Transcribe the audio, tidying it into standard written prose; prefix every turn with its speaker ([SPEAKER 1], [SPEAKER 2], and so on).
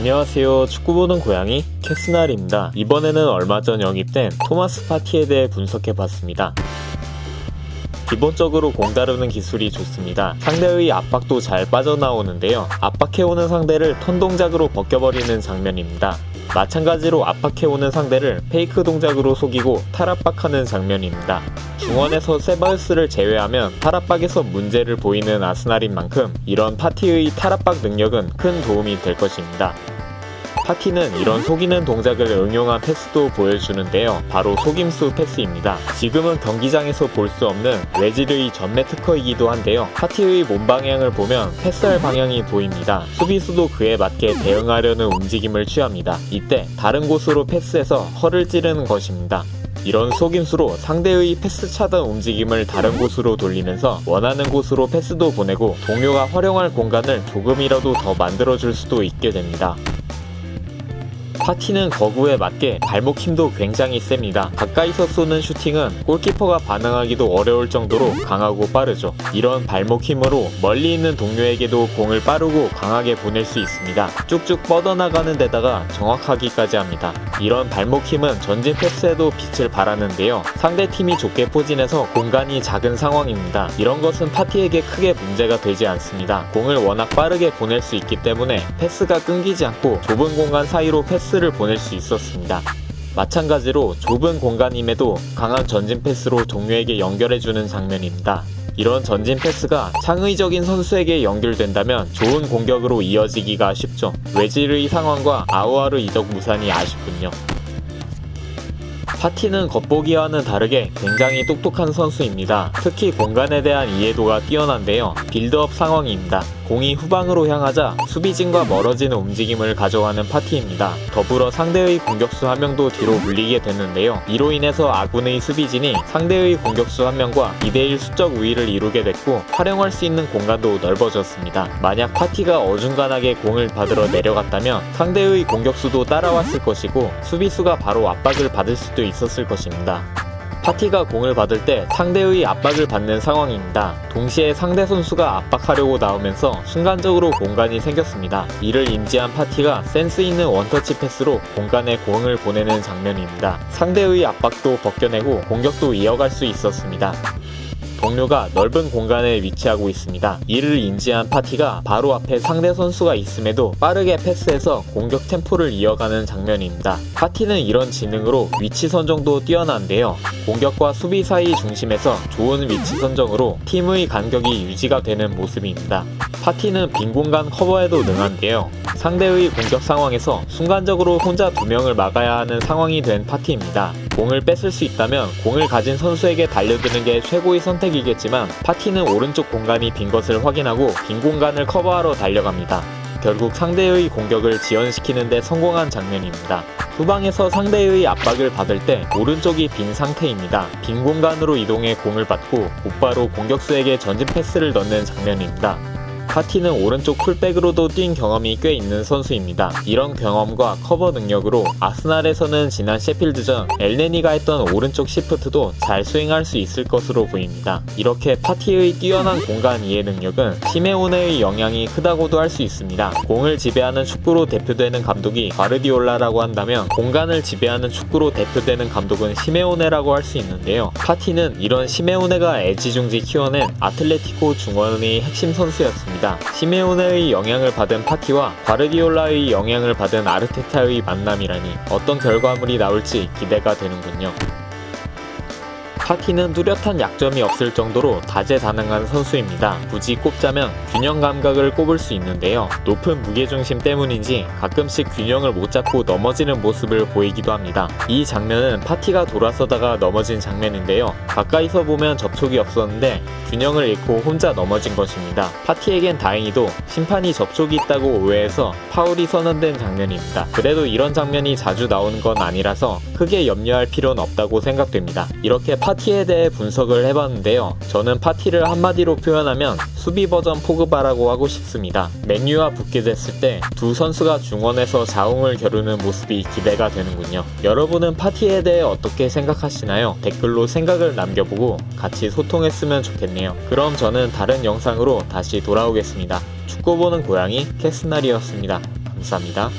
[SPEAKER 1] 안녕하세요. 축구 보는 고양이 캐스날입니다. 이번에는 얼마 전 영입된 토마스 파티에 대해 분석해봤습니다. 기본적으로 공 다루는 기술이 좋습니다. 상대의 압박도 잘 빠져나오는데요. 압박해오는 상대를 턴 동작으로 벗겨버리는 장면입니다. 마찬가지로 압박해오는 상대를 페이크 동작으로 속이고 탈압박하는 장면입니다. 중원에서 세바요스를 제외하면 탈압박에서 문제를 보이는 아스날인 만큼 이런 파티의 탈압박 능력은 큰 도움이 될 것입니다. 파티는 이런 속이는 동작을 응용한 패스도 보여주는데요. 바로 속임수 패스입니다. 지금은 경기장에서 볼 수 없는 외질의 전매 특허이기도 한데요. 파티의 몸 방향을 보면 패스할 방향이 보입니다. 수비수도 그에 맞게 대응하려는 움직임을 취합니다. 이때 다른 곳으로 패스해서 허를 찌르는 것입니다. 이런 속임수로 상대의 패스 차단 움직임을 다른 곳으로 돌리면서 원하는 곳으로 패스도 보내고 동료가 활용할 공간을 조금이라도 더 만들어줄 수도 있게 됩니다. 파티는 거구에 맞게 발목 힘도 굉장히 셉니다. 가까이서 쏘는 슈팅은 골키퍼가 반응하기도 어려울 정도로 강하고 빠르죠. 이런 발목 힘으로 멀리 있는 동료에게도 공을 빠르고 강하게 보낼 수 있습니다. 쭉쭉 뻗어나가는 데다가 정확하기까지 합니다. 이런 발목 힘은 전진 패스에도 빛을 발하는데요. 상대팀이 좁게 포진해서 공간이 작은 상황입니다. 이런 것은 파티에게 크게 문제가 되지 않습니다. 공을 워낙 빠르게 보낼 수 있기 때문에 패스가 끊기지 않고 좁은 공간 사이로 패스를 보낼 수 있었습니다. 마찬가지로 좁은 공간임에도 강한 전진 패스로 동료에게 연결해주는 장면입니다. 이런 전진 패스가 창의적인 선수에게 연결된다면 좋은 공격으로 이어지기가 쉽죠. 외질의 상황과 아우아르 이적 무산이 아쉽군요. 파티는 겉보기와는 다르게 굉장히 똑똑한 선수입니다. 특히 공간에 대한 이해도가 뛰어난데요. 빌드업 상황입니다. 공이 후방으로 향하자 수비진과 멀어지는 움직임을 가져가는 파티입니다. 더불어 상대의 공격수 한 명도 뒤로 물리게 됐는데요. 이로 인해서 아군의 수비진이 상대의 공격수 한 명과 2대1 수적 우위를 이루게 됐고 활용할 수 있는 공간도 넓어졌습니다. 만약 파티가 어중간하게 공을 받으러 내려갔다면 상대의 공격수도 따라왔을 것이고 수비수가 바로 압박을 받을 수도 있었을 것입니다. 파티가 공을 받을 때 상대의 압박을 받는 상황입니다. 동시에 상대 선수가 압박하려고 나오면서 순간적으로 공간이 생겼습니다. 이를 인지한 파티가 센스 있는 원터치 패스로 공간에 공을 보내는 장면입니다. 상대의 압박도 벗겨내고 공격도 이어갈 수 있었습니다. 동료가 넓은 공간에 위치하고 있습니다. 이를 인지한 파티가 바로 앞에 상대 선수가 있음에도 빠르게 패스해서 공격 템포를 이어가는 장면입니다. 파티는 이런 지능으로 위치 선정도 뛰어난데요. 공격과 수비 사이 중심에서 좋은 위치 선정으로 팀의 간격이 유지가 되는 모습입니다. 파티는 빈 공간 커버에도 능한데요. 상대의 공격 상황에서 순간적으로 혼자 2명을 막아야 하는 상황이 된 파티입니다. 공을 뺏을 수 있다면 공을 가진 선수에게 달려드는 게 최고의 선택이겠지만 파티는 오른쪽 공간이 빈 것을 확인하고 빈 공간을 커버하러 달려갑니다. 결국 상대의 공격을 지연시키는 데 성공한 장면입니다. 후방에서 상대의 압박을 받을 때 오른쪽이 빈 상태입니다. 빈 공간으로 이동해 공을 받고 곧바로 공격수에게 전진 패스를 넣는 장면입니다. 파티는 오른쪽 풀백으로도 뛴 경험이 꽤 있는 선수입니다. 이런 경험과 커버 능력으로 아스날에서는 지난 셰필드전 엘네니가 했던 오른쪽 시프트도 잘 수행할 수 있을 것으로 보입니다. 이렇게 파티의 뛰어난 공간 이해 능력은 시메오네의 영향이 크다고도 할 수 있습니다. 공을 지배하는 축구로 대표되는 감독이 과르디올라라고 한다면 공간을 지배하는 축구로 대표되는 감독은 시메오네라고 할 수 있는데요. 파티는 이런 시메오네가 애지중지 키워낸 아틀레티코 중원의 핵심 선수였습니다. 시메오네의 영향을 받은 파티와 과르디올라의 영향을 받은 아르테타의 만남이라니 어떤 결과물이 나올지 기대가 되는군요. 파티는 뚜렷한 약점이 없을 정도로 다재다능한 선수입니다. 굳이 꼽자면 균형 감각을 꼽을 수 있는데요. 높은 무게중심 때문인지 가끔씩 균형을 못 잡고 넘어지는 모습을 보이기도 합니다. 이 장면은 파티가 돌아서다가 넘어진 장면인데요. 가까이서 보면 접촉이 없었는데 균형을 잃고 혼자 넘어진 것입니다. 파티에겐 다행히도 심판이 접촉이 있다고 오해해서 파울이 선언된 장면입니다. 그래도 이런 장면이 자주 나오는 건 아니라서 크게 염려할 필요는 없다고 생각됩니다. 이렇게 파티에 대해 분석을 해봤는데요. 저는 파티를 한마디로 표현하면 수비 버전 포그바라고 하고 싶습니다. 맨유와 붙게 됐을 때 두 선수가 중원에서 자웅을 겨루는 모습이 기대가 되는군요. 여러분은 파티에 대해 어떻게 생각하시나요? 댓글로 생각을 남겨보고 같이 소통했으면 좋겠네요. 그럼 저는 다른 영상으로 다시 돌아오겠습니다. 축구 보는 고양이 캐스날이었습니다. 감사합니다.